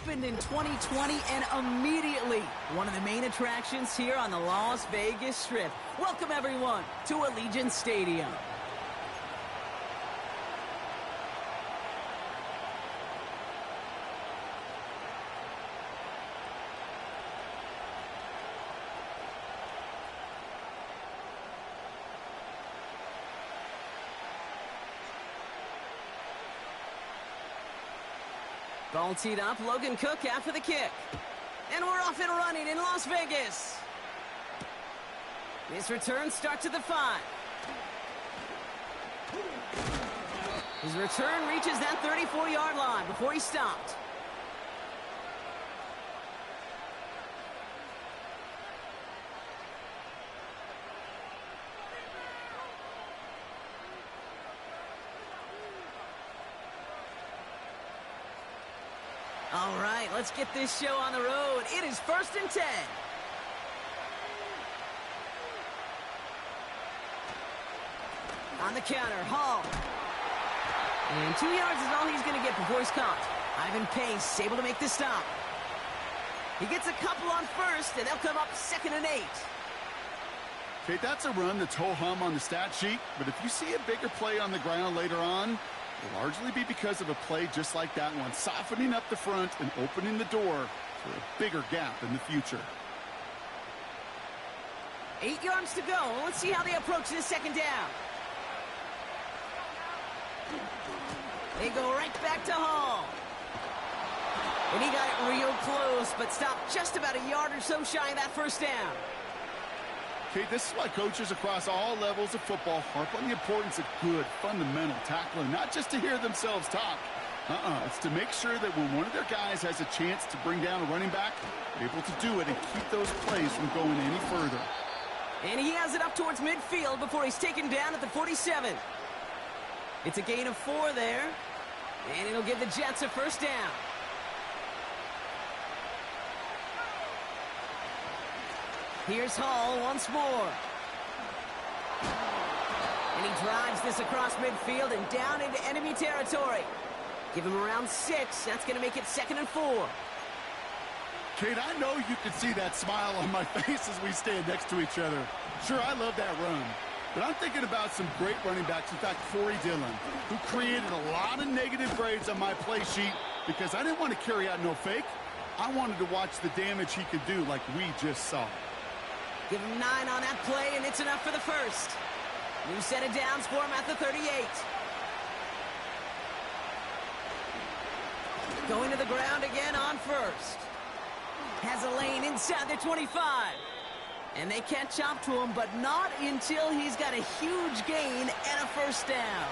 opened in 2020 and immediately one of the main attractions here on the Las Vegas Strip. Welcome, everyone, to Allegiant Stadium. Ball teed up, Logan Cook after the kick. And we're off and running in Las Vegas. This return starts at the 5. His return reaches that 34-yard line before he stopped. All right, let's get this show on the road. It is 1st and 10. On the counter, Hall. And 2 yards is all he's going to get before he's caught. Ivan Pace able to make the stop. He gets a couple on first, and they'll come up 2nd and 8. Okay, that's a run that's ho-hum on the stat sheet, but if you see a bigger play on the ground later on, it'll largely be because of a play just like that one, softening up the front and opening the door for a bigger gap in the future. 8 yards to go. Let's see how they approach this 2nd down. They go right back to Hall. And he got it real close, but stopped just about a yard or so shy of that 1st down. Okay, this is why coaches across all levels of football harp on the importance of good, fundamental tackling, not just to hear themselves talk. It's to make sure that when one of their guys has a chance to bring down a running back, they're able to do it and keep those plays from going any further. And he has it up towards midfield before he's taken down at the 47. It's a gain of 4 there, and it'll give the Jets a 1st down. Here's Hall once more. And he drives this across midfield and down into enemy territory. Give him around 6. That's going to make it 2nd and 4. Kate, I know you can see that smile on my face as we stand next to each other. Sure, I love that run. But I'm thinking about some great running backs, in fact, Corey Dillon, who created a lot of negative grades on my play sheet because I didn't want to carry out no fake. I wanted to watch the damage he could do like we just saw. Give him 9 on that play, and it's enough for the 1st. New set of downs for him at the 38. Going to the ground again on 1st. Has a lane inside the 25. And they catch up to him, but not until he's got a huge gain and a 1st down.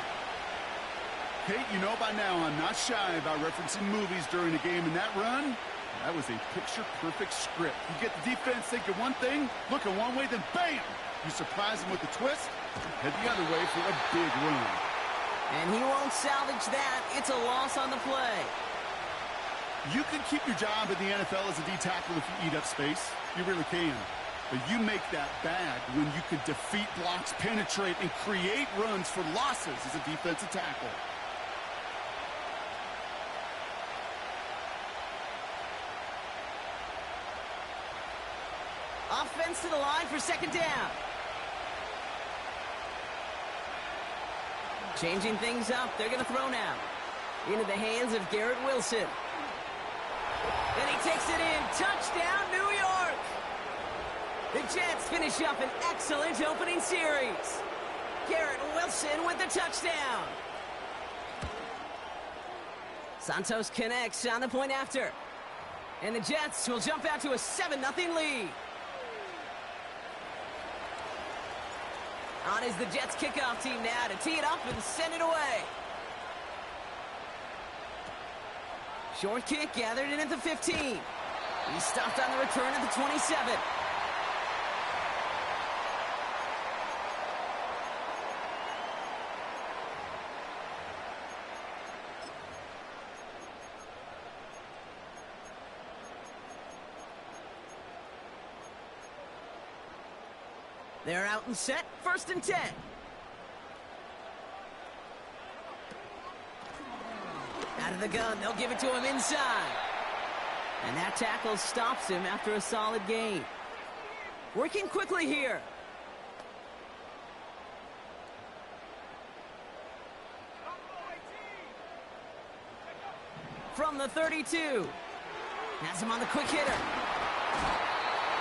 Kate, you know by now I'm not shy about referencing movies during a game, and that run, that was a picture-perfect script. You get the defense thinking one thing, looking one way, then bam! You surprise them with a twist, head the other way for a big run. And he won't salvage that. It's a loss on the play. You can keep your job in the NFL as a D-tackle if you eat up space. You really can. But you make that bad when you can defeat blocks, penetrate, and create runs for losses as a defensive tackle. Offense to the line for 2nd down. Changing things up. They're going to throw now. Into the hands of Garrett Wilson. And he takes it in. Touchdown, New York! The Jets finish up an excellent opening series. Garrett Wilson with the touchdown. Santos connects on the point after. And the Jets will jump out to a 7-0 lead. On is the Jets kickoff team now to tee it up and send it away. Short kick gathered in at the 15. He's stopped on the return at the 27. They're out and set, 1st and 10. Out of the gun, they'll give it to him inside. And that tackle stops him after a solid gain. Working quickly here. From the 32. Has him on the quick hitter.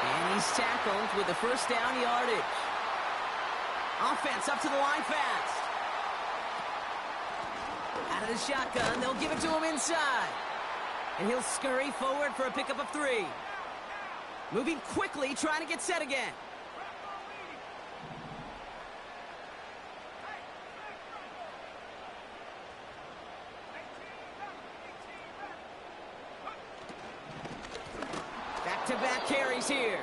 And he's tackled with the first down yardage. Offense up to the line fast. Out of the shotgun, they'll give it to him inside. And he'll scurry forward for a pickup of 3. Moving quickly, trying to get set again. Back-to-back carries here.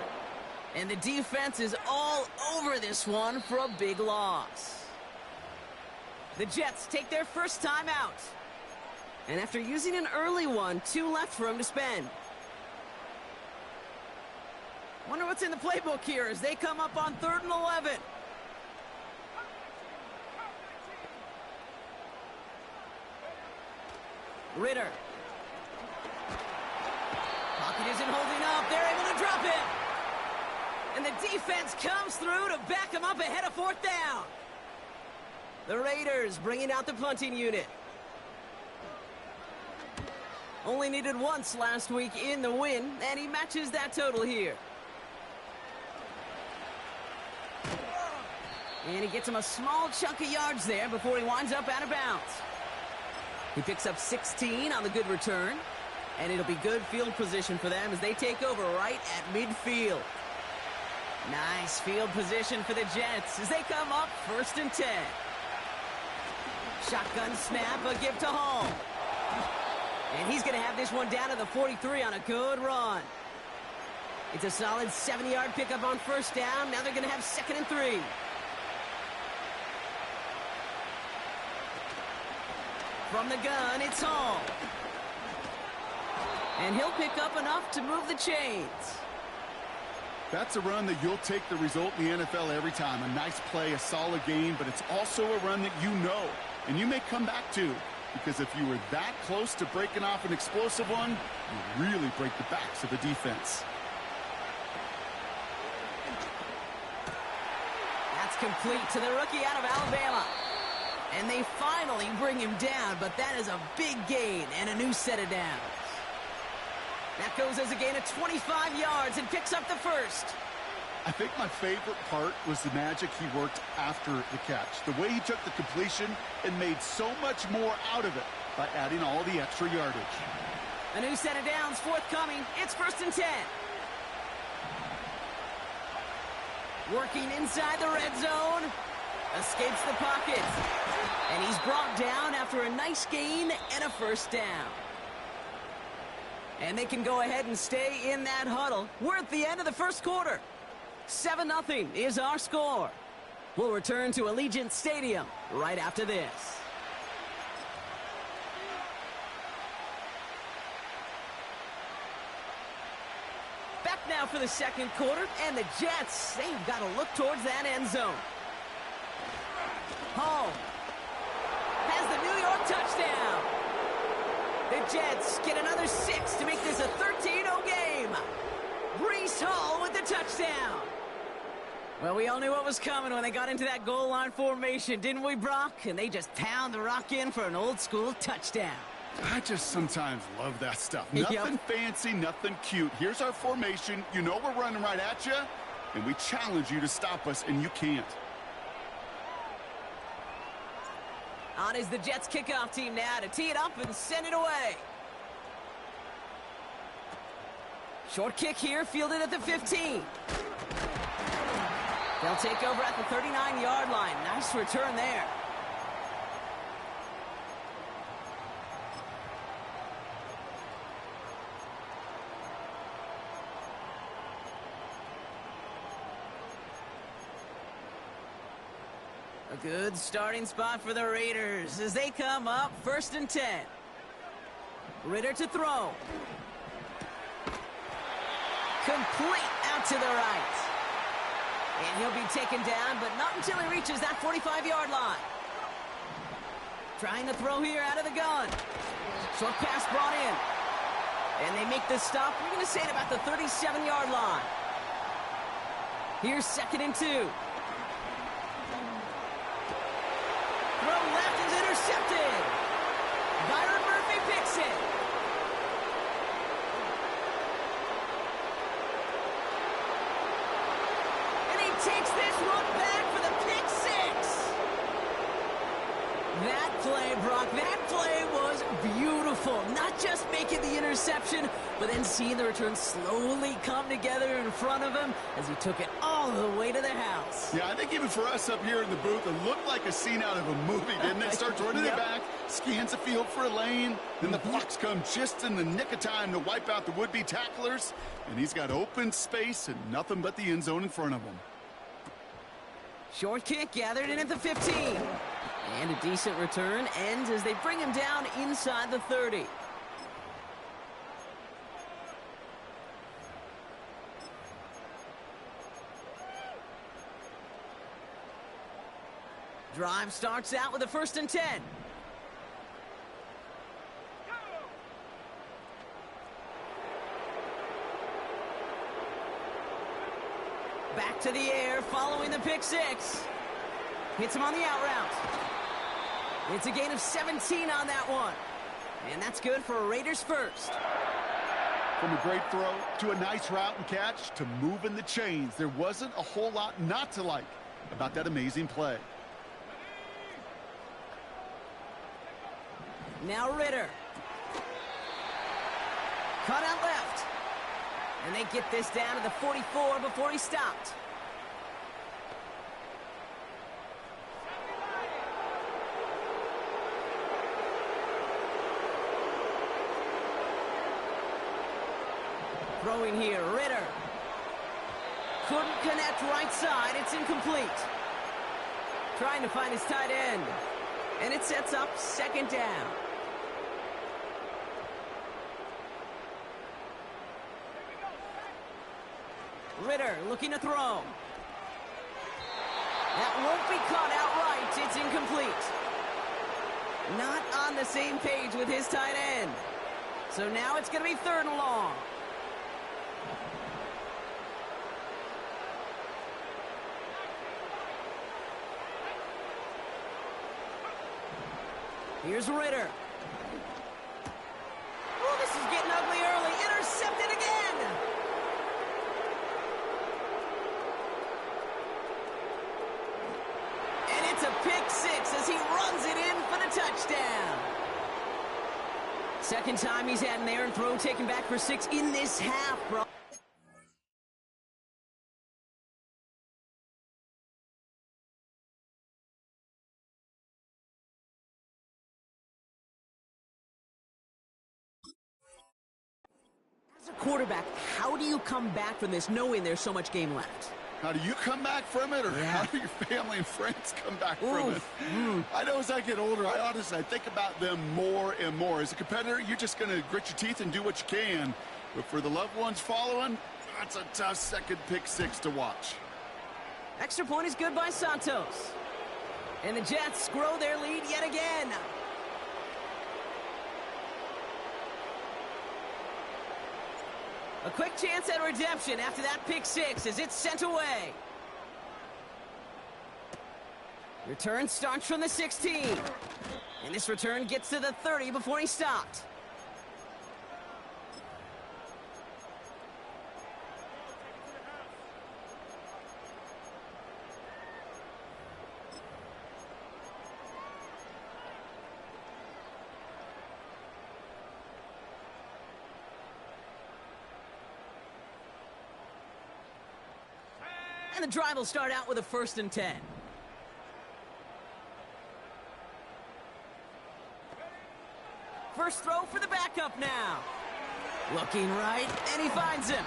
And the defense is all over this one for a big loss. The Jets take their first time out. And after using an early one, 2 left for him to spend. Wonder what's in the playbook here as they come up on 3rd and 11. Ritter. Pocket isn't holding up. They're able to drop it. And the defense comes through to back him up ahead of 4th down. The Raiders bringing out the punting unit. Only needed once last week in the win, and he matches that total here. And he gets him a small chunk of yards there before he winds up out of bounds. He picks up 16 on the good return, and it'll be good field position for them as they take over right at midfield. Nice field position for the Jets as they come up 1st and 10. Shotgun snap, a give to Hall. And he's going to have this one down to the 43 on a good run. It's a solid 70-yard pickup on 1st down. Now they're going to have 2nd and 3. From the gun, it's Hall. And he'll pick up enough to move the chains. That's a run that you'll take the result in the NFL every time. A nice play, a solid game, but it's also a run that you know, and you may come back to. Because if you were that close to breaking off an explosive one, you really break the backs of the defense. That's complete to the rookie out of Alabama. And they finally bring him down, but that is a big gain and a new set of downs. That goes as a gain of 25 yards and picks up the first. I think my favorite part was the magic he worked after the catch. The way he took the completion and made so much more out of it by adding all the extra yardage. A new set of downs forthcoming. It's 1st and 10. Working inside the red zone. Escapes the pocket. And he's brought down after a nice gain and a 1st down. And they can go ahead and stay in that huddle. We're at the end of the 1st quarter. 7-0 is our score. We'll return to Allegiant Stadium right after this. Back now for the 2nd quarter, and the Jets, they've got to look towards that end zone. Hall has the New York touchdown. The Jets get another 6 to make this a 13-0 game. Breece Hall with the touchdown. Well, we all knew what was coming when they got into that goal line formation, didn't we, Brock? And they just pound the rock in for an old-school touchdown. I just sometimes love that stuff. Nothing fancy, nothing cute. Here's our formation. You know we're running right at you, and we challenge you to stop us, and you can't. On is the Jets kickoff team now to tee it up and send it away. Short kick here, fielded at the 15. They'll take over at the 39-yard line. Nice return there. A good starting spot for the Raiders as they come up 1st and 10. Ritter to throw. Complete out to the right. And he'll be taken down, but not until he reaches that 45-yard line. Trying to throw here out of the gun. Short pass brought in. And they make the stop. We're going to say at about the 37-yard line. Here's 2nd and 2. Throw left is intercepted. Byron Murphy picks it. And he takes this one back for the pick 6. That play, Brock, that play was beautiful. Not just making the interception, but then seeing the return slowly come together in front of him as he took it all the way to the house. Yeah, I think even for us up here in the booth, it looked like a scene out of a movie, didn't it? Starts running it back, scans the field for a lane, then the blocks come just in the nick of time to wipe out the would-be tacklers, and he's got open space and nothing but the end zone in front of him. Short kick gathered in at the 15. And a decent return ends as they bring him down inside the 30. Drive starts out with a 1st and 10. Back to the air following the pick 6. Hits him on the out route. It's a gain of 17 on that one. And that's good for a Raiders first. From a great throw to a nice route and catch to moving the chains, there wasn't a whole lot not to like about that amazing play. Now Ritter. Cut out left. And they get this down to the 44 before he stopped. Throwing here, Ritter. Couldn't connect right side. It's incomplete. Trying to find his tight end. And it sets up 2nd down. Ritter looking to throw. That won't be caught outright. It's incomplete. Not on the same page with his tight end. So now it's going to be 3rd and long. Here's Ritter. Oh, this is getting ugly early. Intercepted again. And it's a pick 6 as he runs it in for the touchdown. 2nd time he's had an errant throw taken back for 6 in this half, bro. Quarterback, how do you come back from this knowing there's so much game left? How do you come back from it, or how do your family and friends come back from it? I know as I get older, I think about them more and more. As a competitor, you're just going to grit your teeth and do what you can. But for the loved ones following, that's a tough 2nd pick 6 to watch. Extra point is good by Santos. And the Jets grow their lead yet again. A quick chance at redemption after that pick 6 as it's sent away. Return starts from the 16. And this return gets to the 30 before he stopped. And the drive will start out with a 1st and 10. First throw for the backup now. Looking right, and he finds him.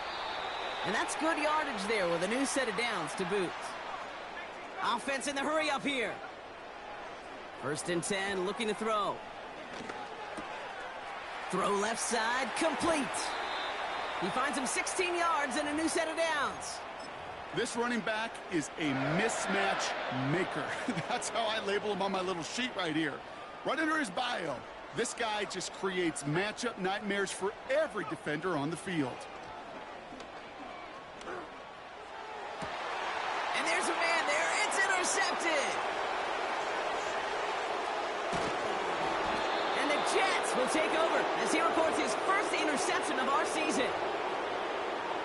And that's good yardage there with a new set of downs to boot. Offense in the hurry up here. 1st and 10, looking to throw. Throw left side, complete. He finds him 16 yards and a new set of downs. This running back is a mismatch maker. That's how I label him on my little sheet right here. Right under his bio, This guy just creates matchup nightmares for every defender on the field. And there's a man there. It's intercepted. And the Jets will take over as he records his first interception of our season.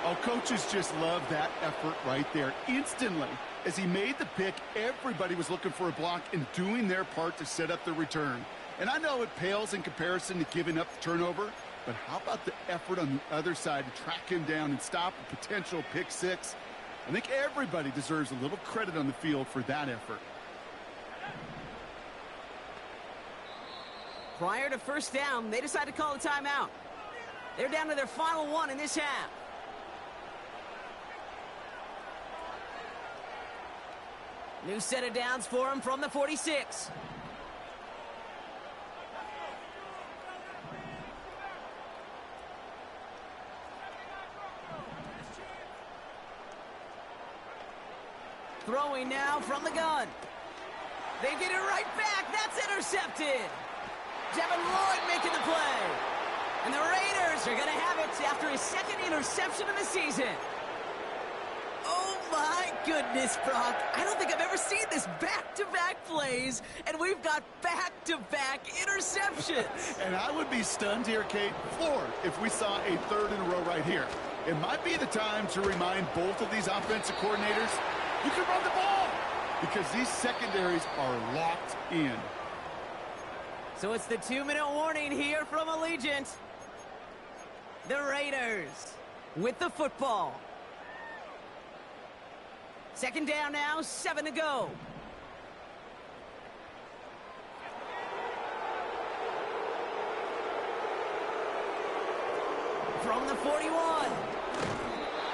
Oh, coaches just love that effort right there. Instantly, as he made the pick, everybody was looking for a block and doing their part to set up the return. And I know it pales in comparison to giving up the turnover, but how about the effort on the other side to track him down and stop a potential pick six? I think everybody deserves a little credit on the field for that effort. Prior to first down, they decided to call a timeout. They're down to their final one in this half. New set of downs for him from the 46. Throwing now from the gun. They get it right back. That's intercepted. Devin Lloyd making the play. And the Raiders are going to have it after his second interception of the season. Oh, my goodness, Brock. I don't think I've ever seen this back-to-back plays, and we've got back-to-back interceptions. And I would be stunned here, Kate, floored, if we saw a third in a row right here. It might be the time to remind both of these offensive coordinators, you can run the ball, because these secondaries are locked in. So it's the 2-minute warning here from Allegiant. The Raiders with the football. Second down now, 7 to go. From the 41.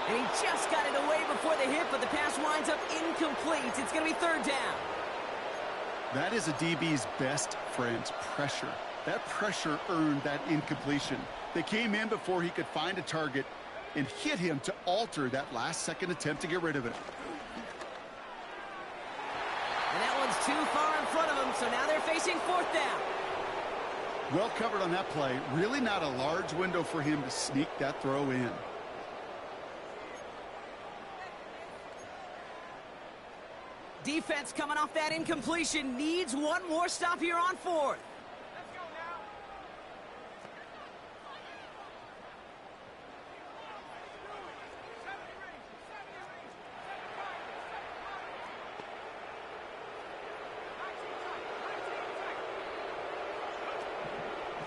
And he just got it away before the hit, but the pass winds up incomplete. It's going to be third down. That is a DB's best friend, pressure. That pressure earned that incompletion. They came in before he could find a target and hit him to alter that last-second attempt to get rid of it. And that one's too far in front of him, so now they're facing fourth down. Well covered on that play. Really not a large window for him to sneak that throw in. Defense coming off that incompletion needs one more stop here on fourth.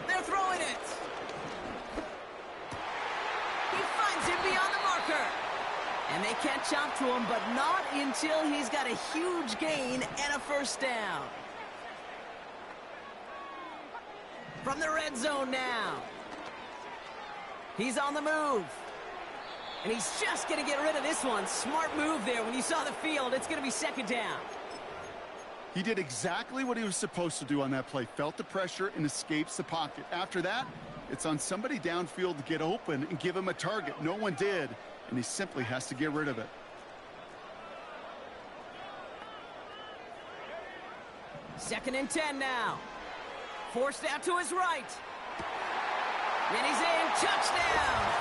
They're throwing it. He finds him beyond the marker. And they catch up to him, but not until he's got a huge gain and a first down. From the red zone now. He's on the move. And he's just going to get rid of this one. Smart move there. When you saw the field, it's going to be second down. He did exactly what he was supposed to do on that play. Felt the pressure and escapes the pocket. After that, it's on somebody downfield to get open and give him a target. No one did, and he simply has to get rid of it. Second and 10 now. Forced out to his right. And he's in. Touchdown!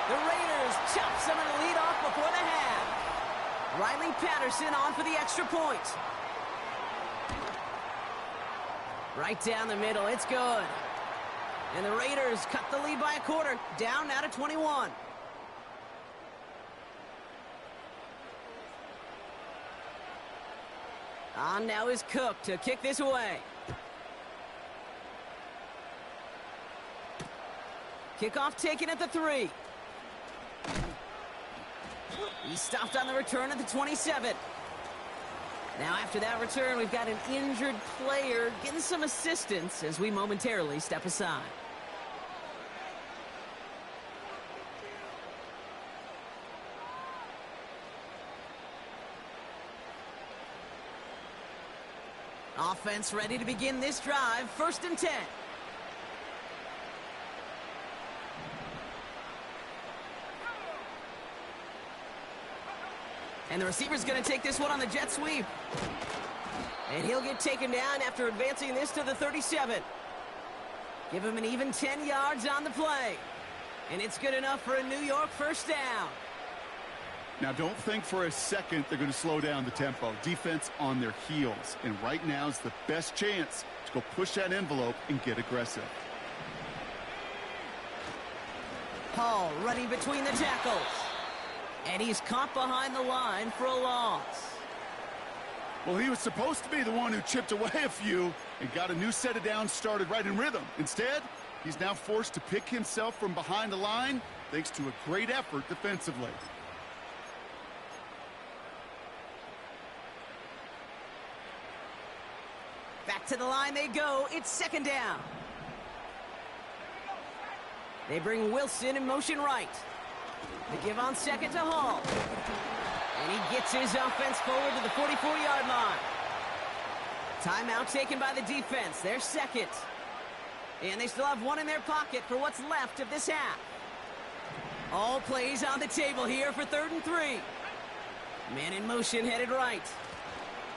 The Raiders chop some of the lead off before the half. Riley Patterson on for the extra point. Right down the middle. It's good. And the Raiders cut the lead by a quarter. Down now to 21. On now is Cook to kick this away. Kickoff taken at the 3. He's stopped on the return at the 27. Now after that return, we've got an injured player getting some assistance as we momentarily step aside. Offense ready to begin this drive. First and 10. And the receiver's going to take this one on the jet sweep. And he'll get taken down after advancing this to the 37. Give him an even 10 yards on the play. And it's good enough for a New York first down. Now, don't think for a second they're going to slow down the tempo. Defense on their heels. And right now is the best chance to go push that envelope and get aggressive. Hall running between the tackles. And he's caught behind the line for a loss. Well, he was supposed to be the one who chipped away a few and got a new set of downs started right in rhythm. Instead, he's now forced to pick himself from behind the line thanks to a great effort defensively. Back to the line they go. It's second down. They bring Wilson in motion right. They give on second to Hall. And he gets his offense forward to the 44-yard line. Timeout taken by the defense. Their second. And they still have one in their pocket for what's left of this half. All plays on the table here for 3rd and 3. Man in motion headed right.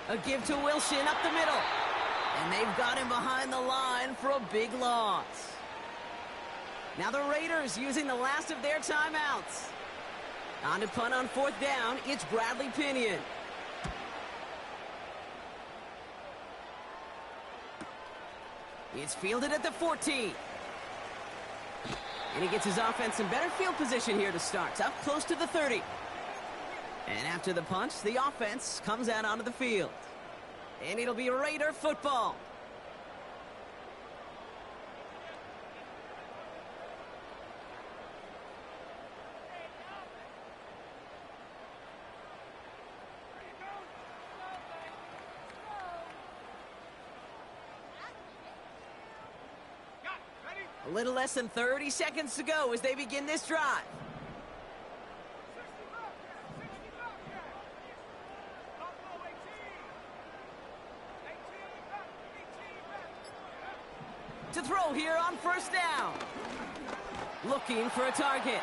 A give to Wilson up the middle. And they've got him behind the line for a big loss. Now the Raiders using the last of their timeouts. On to punt on 4th down, it's Bradley Pinion. It's fielded at the 14. And he gets his offense in better field position here to start. Up close to the 30. And after the punch, the offense comes out onto the field. And it'll be Raider football. A little less than 30 seconds to go as they begin this drive. To throw here on 1st down. Looking for a target.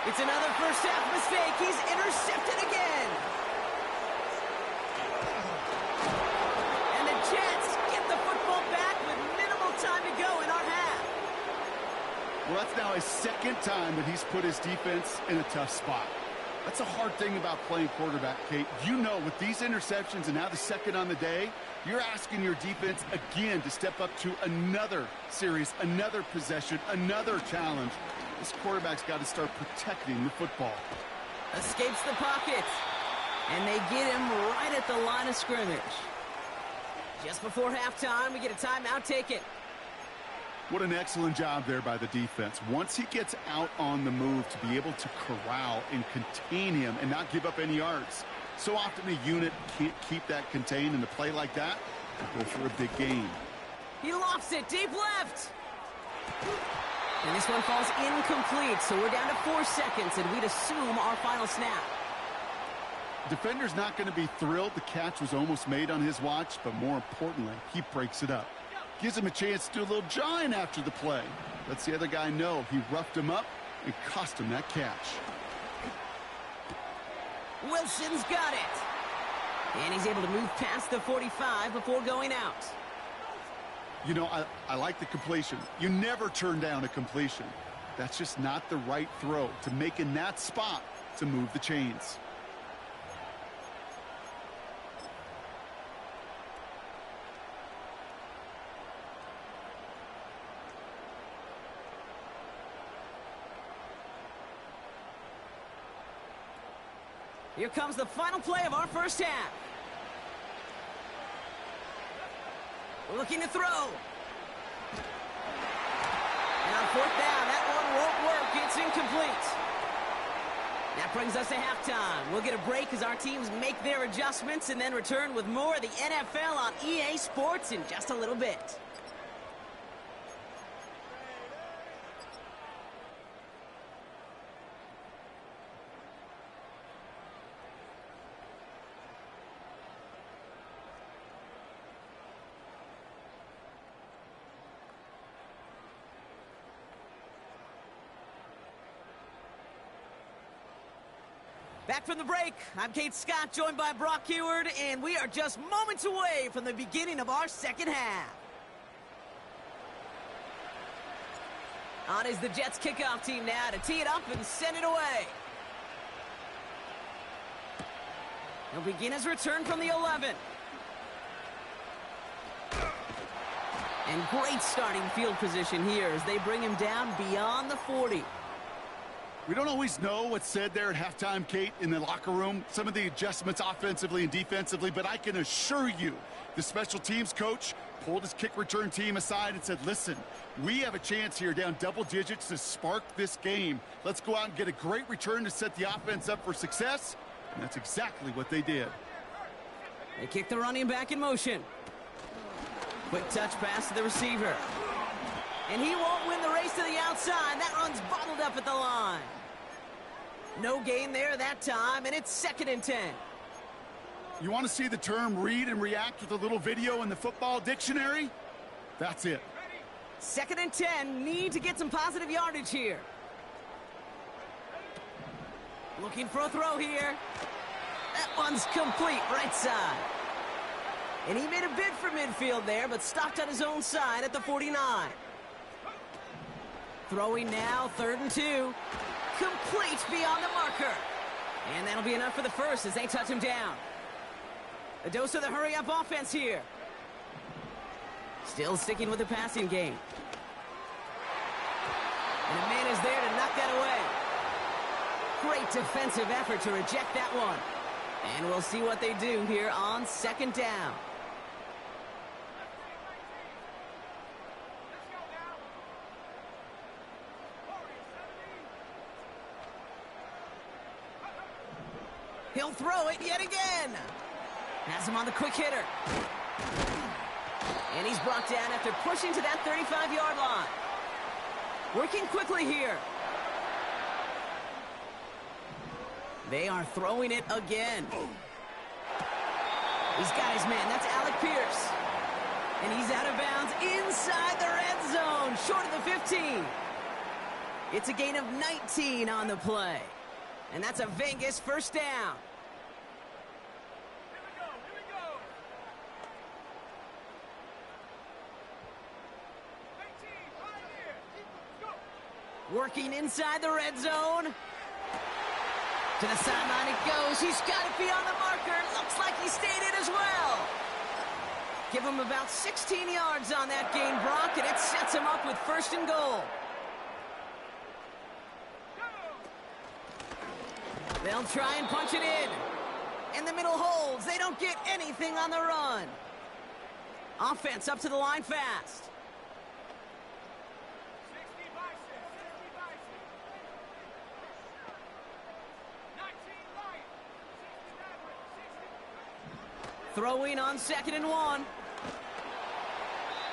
It's another first half mistake. He's intercepted again. And the Jets get the football back with minimal time to go in our half. Well, that's now his 2nd time that he's put his defense in a tough spot. That's a hard thing about playing quarterback, Kate. You know, with these interceptions and now the 2nd on the day, you're asking your defense again to step up to another series, another possession, another challenge. This quarterback's got to start protecting the football. Escapes the pocket. And they get him right at the line of scrimmage. Just before halftime, we get a timeout taken. What an excellent job there by the defense. Once he gets out on the move to be able to corral and contain him and not give up any yards. So often a unit can't keep that contained in a play like that and go for a big gain. He lofts it deep left. And this one falls incomplete, so we're down to 4 seconds, and we'd assume our final snap. Defender's not going to be thrilled the catch was almost made on his watch, but more importantly, he breaks it up. Gives him a chance to do a little jawing after the play. Lets the other guy know he roughed him up and cost him that catch. Wilson's got it. And he's able to move past the 45 before going out. You know, I like the completion. You never turn down a completion. That's just not the right throw to make in that spot to move the chains. Here comes the final play of our first half. Looking to throw. And on 4th down, that one won't work. It's incomplete. That brings us to halftime. We'll get a break as our teams make their adjustments and then return with more of the NFL on EA Sports in just a little bit. Back from the break, I'm Kate Scott, joined by Brock Huard, and we are just moments away from the beginning of our second half. On is the Jets kickoff team now to tee it up and send it away. He'll begin his return from the 11. And great starting field position here as they bring him down beyond the 40. We don't always know what's said there at halftime, Kate, in the locker room. Some of the adjustments offensively and defensively, but I can assure you the special teams coach pulled his kick return team aside and said, listen, we have a chance here down double digits to spark this game. Let's go out and get a great return to set the offense up for success. And that's exactly what they did. They kick the running back in motion. Quick touch pass to the receiver. And he won't win the race to the outside. That run's bottled up at the line. No gain there that time, and it's 2nd and 10. You want to see the term read and react with a little video in the football dictionary? That's it. 2nd and 10, need to get some positive yardage here. Looking for a throw here. That one's complete, right side. And he made a bid for midfield there, but stopped on his own side at the 49. Throwing now, 3rd and 2. Complete beyond the marker. And that'll be enough for the first as they touch him down. A dose of the hurry-up offense here. Still sticking with the passing game. And a man is there to knock that away. Great defensive effort to reject that one. And we'll see what they do here on 2nd down. He'll throw it yet again. Has him on the quick hitter. And he's brought down after pushing to that 35-yard line. Working quickly here. They are throwing it again. He's got his man. That's Alec Pierce. And he's out of bounds inside the red zone, short of the 15. It's a gain of 19 on the play. And that's a Vegas 1st down. Working inside the red zone. To the sideline it goes. He's got it beyond the marker. Looks like he stayed in as well. Give him about 16 yards on that gain, Brock, and it sets him up with 1st and goal. They'll try and punch it in. And the middle holds. They don't get anything on the run. Offense up to the line fast. Throwing on 2nd and 1.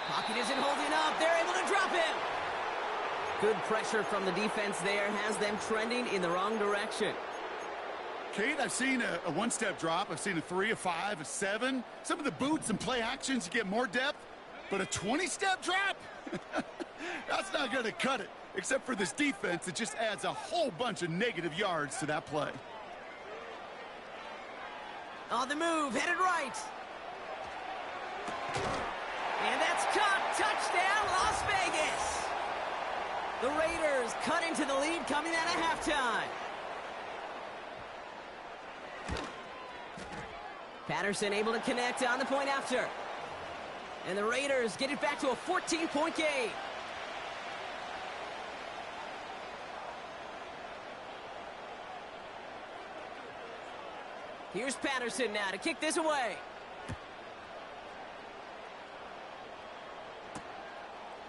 Pocket isn't holding up. They're able to drop him. Good pressure from the defense there has them trending in the wrong direction. Kate, I've seen a one-step drop. I've seen a 3, a 5, a 7. Some of the boots and play actions, you get more depth. But a 20-step drop? That's not going to cut it. Except for this defense, it just adds a whole bunch of negative yards to that play. On the move, headed right. And that's caught. Touchdown, Las Vegas. The Raiders cut into the lead coming out of halftime. Patterson able to connect on the point after. And the Raiders get it back to a 14-point game. Here's Patterson now to kick this away.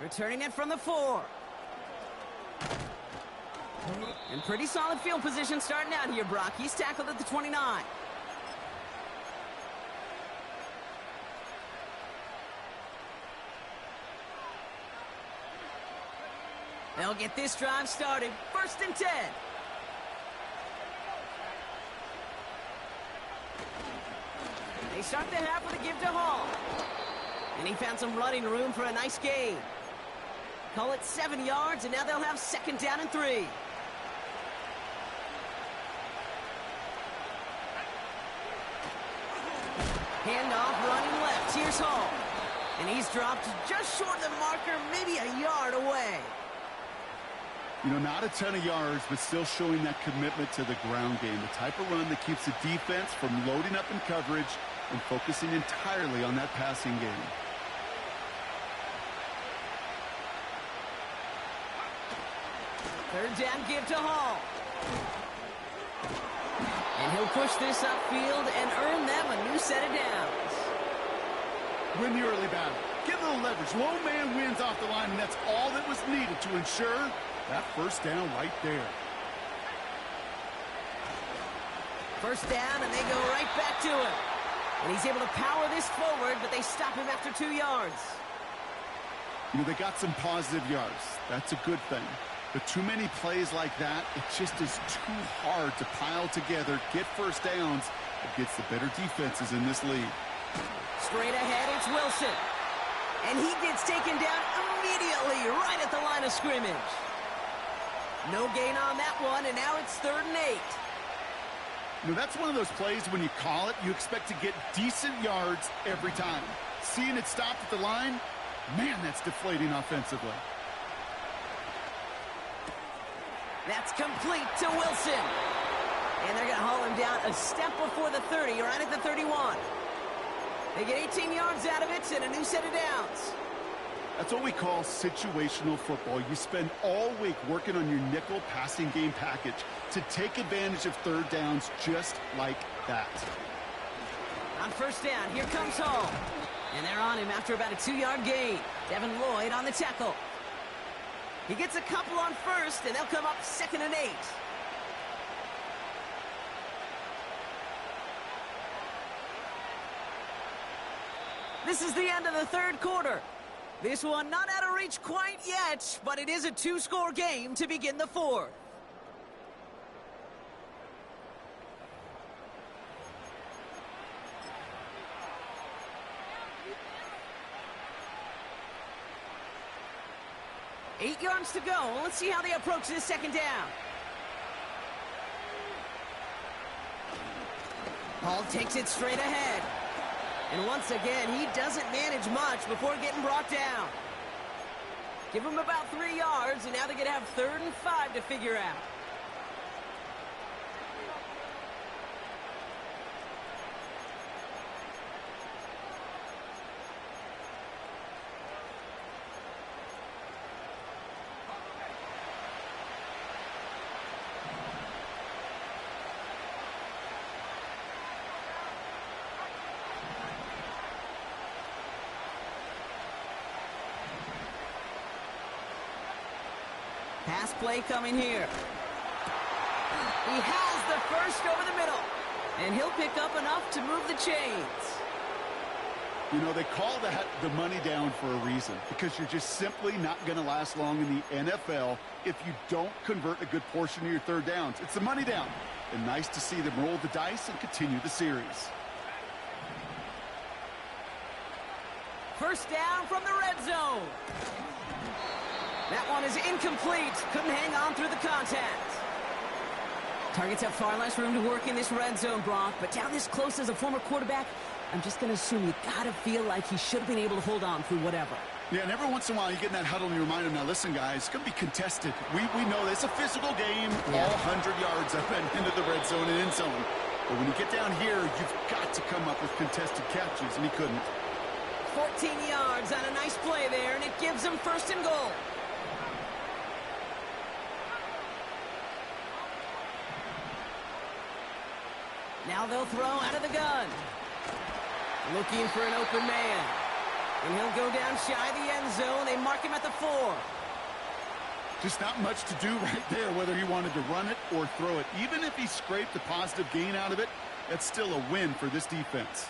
Returning it from the 4. And pretty solid field position starting out here, Brock. He's tackled at the 29. They'll get this drive started. 1st and 10. They start the half with a give to Hall. And he found some running room for a nice gain. Call it 7 yards, and now they'll have 2nd down and 3. Handoff running left. Here's Hall. And he's dropped just short of the marker, maybe a yard away. You know, not a ton of yards, but still showing that commitment to the ground game. The type of run that keeps the defense from loading up in coverage and focusing entirely on that passing game. Third down give to Hall. And he'll push this upfield and earn them a new set of downs. Win the early battle. Get a little leverage. Low man wins off the line, and that's all that was needed to ensure that first down right there. First down, and they go right back to him. And he's able to power this forward, but they stop him after 2 yards. You know, they got some positive yards. That's a good thing. But too many plays like that, it just is too hard to pile together, get first downs against the better defenses in this league. Straight ahead, it's Wilson. And he gets taken down immediately right at the line of scrimmage. No gain on that one, and now it's 3rd and 8. You know, that's one of those plays when you call it, you expect to get decent yards every time. Seeing it stopped at the line, man, that's deflating offensively. That's complete to Wilson. And they're going to haul him down a step before the 30, right at the 31. They get 18 yards out of it and a new set of downs. That's what we call situational football. You spend all week working on your nickel passing game package to take advantage of third downs just like that. On first down, here comes Hall. And they're on him after about a 2-yard gain. Devin Lloyd on the tackle. He gets a couple on first, and they'll come up 2nd and 8. This is the end of the 3rd quarter. This one not out of reach quite yet, but it is a 2-score game to begin the 4th. Eight yards to go. Let's see how they approach this 2nd down. Hall takes it straight ahead. And once again, he doesn't manage much before getting brought down. Give him about 3 yards, and now they're going to have 3rd and 5 to figure out. Pass play coming here. He has the first over the middle. And he'll pick up enough to move the chains. You know, they call that the money down for a reason, because you're just simply not going to last long in the NFL if you don't convert a good portion of your third downs. It's the money down. And nice to see them roll the dice and continue the series. First down from the red zone. That one is incomplete. Couldn't hang on through the contact. Targets have far less room to work in this red zone, Brock, but down this close as a former quarterback, I'm just going to assume you got to feel like he should have been able to hold on through whatever. Yeah, and every once in a while you get in that huddle and you remind him, now listen, guys, it's going to be contested. We know this. It's a physical game, all 100 yards up and into the red zone and end zone. But when you get down here, you've got to come up with contested catches, and he couldn't. 14 yards on a nice play there, and it gives them 1st and goal. Now they'll throw out of the gun. Looking for an open man. And he'll go down shy of the end zone. They mark him at the 4. Just not much to do right there, whether he wanted to run it or throw it. Even if he scraped a positive gain out of it, that's still a win for this defense.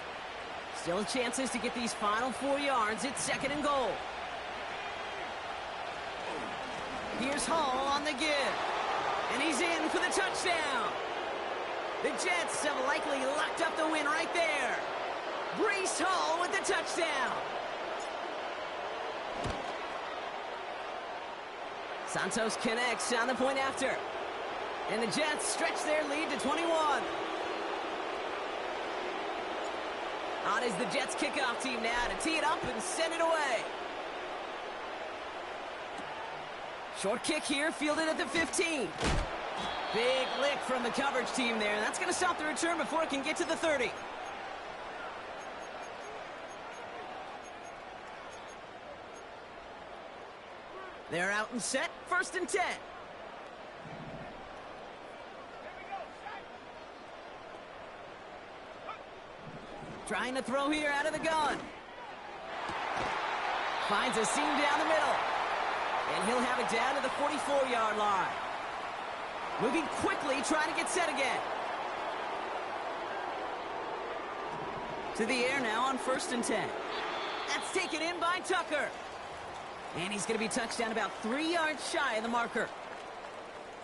Still chances to get these final 4 yards. It's 2nd and goal. Here's Hall on the give. And he's in for the touchdown. The Jets have likely locked up the win right there. Breece Hall with the touchdown. Santos connects on the point after. And the Jets stretch their lead to 21. On is the Jets kickoff team now to tee it up and send it away. Short kick here, fielded at the 15. Big lick from the coverage team there. That's going to stop the return before it can get to the 30. They're out and set, 1st and 10. Trying to throw here out of the gun. Finds a seam down the middle. And he'll have it down to the 44-yard line. Moving quickly, trying to get set again. To the air now on 1st and 10. That's taken in by Tucker. And he's going to be touched down about 3 yards shy of the marker.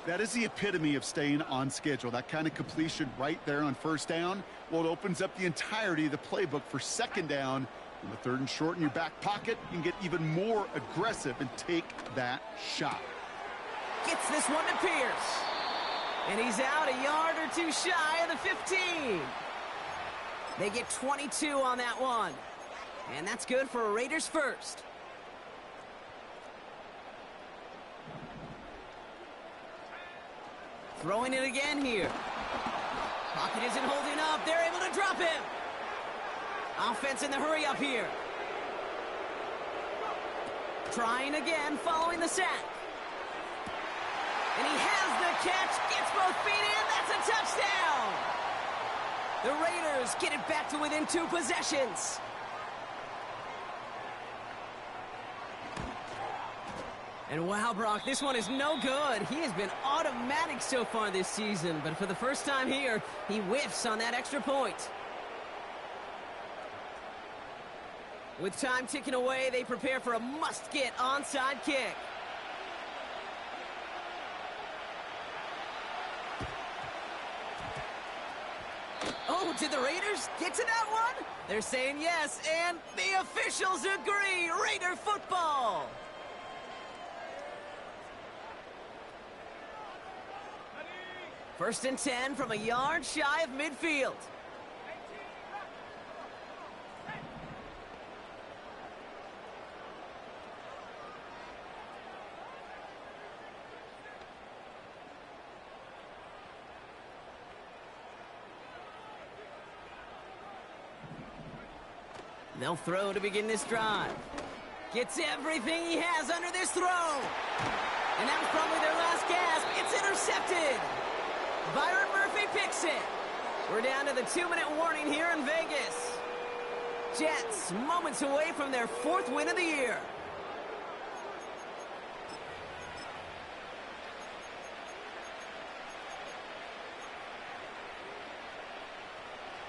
That is the epitome of staying on schedule. That kind of completion right there on 1st down. Well, it opens up the entirety of the playbook for 2nd down. On the 3rd and short in your back pocket, you can get even more aggressive and take that shot. Gets this one to Pierce. And he's out a yard or 2 shy of the 15. They get 22 on that one. And that's good for a Raiders first. Throwing it again here. Pocket isn't holding up. They're able to drop him. Offense in the hurry up here. Trying again, following the sack. And he has the catch, gets both feet in. That's a touchdown. The Raiders get it back to within 2 possessions. And wow, Brock, this one is no good. He has been automatic so far this season, but for the first time here, he whiffs on that extra point. With time ticking away, they prepare for a must-get onside kick. Oh, did the Raiders get to that one? They're saying yes, and the officials agree. Raider football. First and 10 from a yard shy of midfield. They'll throw to begin this drive. Gets everything he has under this throw. And that was probably their last gasp. It's intercepted. Byron Murphy picks it. We're down to the 2-minute warning here in Vegas. Jets moments away from their 4th win of the year.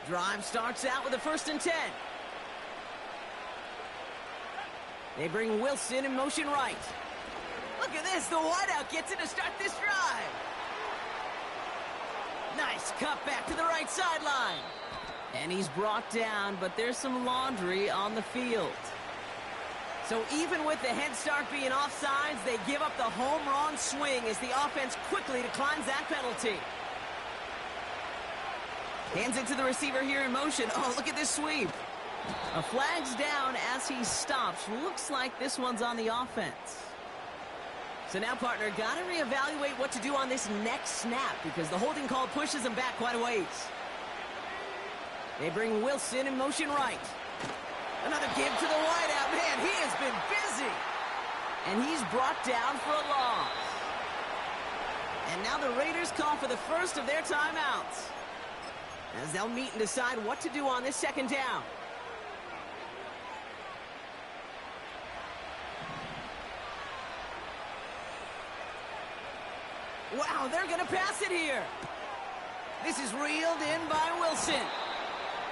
Drive starts out with a 1st and 10. They bring Wilson in motion right. Look at this. The wideout gets it to start this drive. Nice cut back to the right sideline. And he's brought down, but there's some laundry on the field. So even with the head start being offsides, they give up the home run swing as the offense quickly declines that penalty. Hands it to the receiver here in motion. Oh, look at this sweep. A flag's down as he stops. Looks like this one's on the offense. So now, partner, got to reevaluate what to do on this next snap because the holding call pushes him back quite a ways. They bring Wilson in motion right. Another give to the wideout. Man, he has been busy. And he's brought down for a loss. And now the Raiders call for the first of their timeouts as they'll meet and decide what to do on this 2nd down. Wow, they're going to pass it here. This is reeled in by Wilson.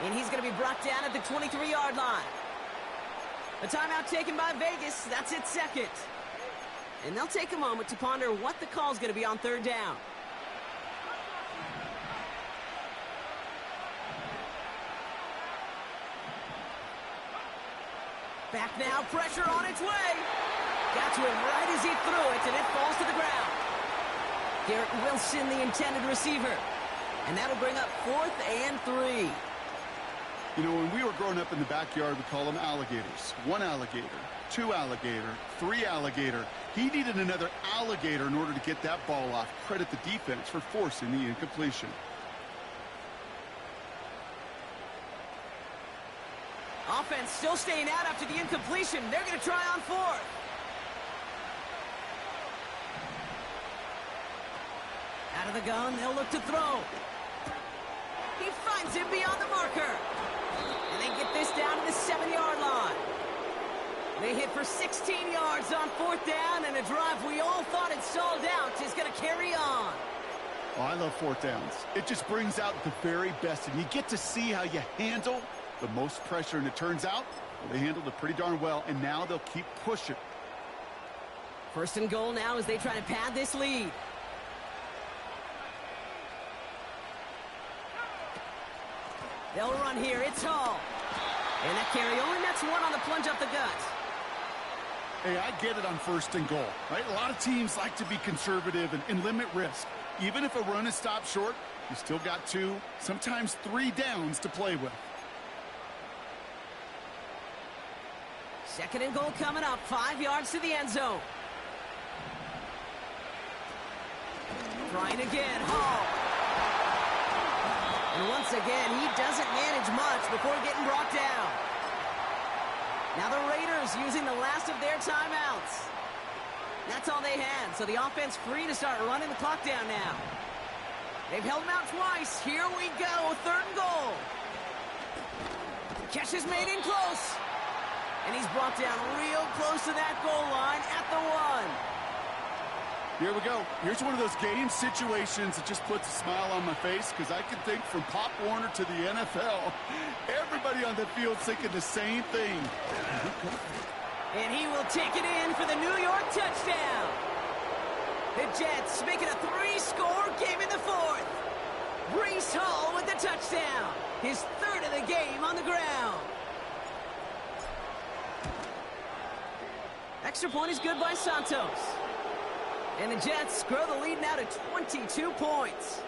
And he's going to be brought down at the 23-yard line. A timeout taken by Vegas. That's its 2nd. And they'll take a moment to ponder what the call's going to be on 3rd down. Back now, pressure on its way. Got to him right as he threw it, and it falls to the ground. Garrett Wilson, the intended receiver. And that'll bring up 4th and 3. You know, when we were growing up in the backyard, we call them alligators. One alligator, two alligator, three alligator. He needed another alligator in order to get that ball off. Credit the defense for forcing the incompletion. Offense still staying out after the incompletion. They're going to try on fourth. Out of the gun, they'll look to throw. He finds him beyond the marker. And they get this down to the 7-yard line. They hit for 16 yards on fourth down, and a drive we all thought had stalled out is going to carry on. Oh, I love fourth downs. It just brings out the very best, and you get to see how you handle the most pressure, and it turns out they handled it pretty darn well, and now they'll keep pushing. First and goal now as they try to pad this lead. They'll run here. It's Hall. And that carry only nets one on the plunge up the gut. Hey, I get it on first and goal, right? A lot of teams like to be conservative and limit risk. Even if a run is stopped short, you still got 2, sometimes 3 downs to play with. Second and goal coming up. 5 yards to the end zone. Trying again. Hall. And once again, he doesn't manage much before getting brought down. Now the Raiders using the last of their timeouts. That's all they had, so the offense free to start running the clock down now. They've held them out twice. Here we go, third and goal. Catch is made in close. And he's brought down real close to that goal line at the 1. Here we go. Here's one of those game situations that just puts a smile on my face, because I can think from Pop Warner to the NFL, everybody on the field thinking the same thing. And he will take it in for the New York touchdown. The Jets making a 3-score game in the fourth. Breece Hall with the touchdown. His third of the game on the ground. Extra point is good by Santos. And the Jets grow the lead now to 22 points.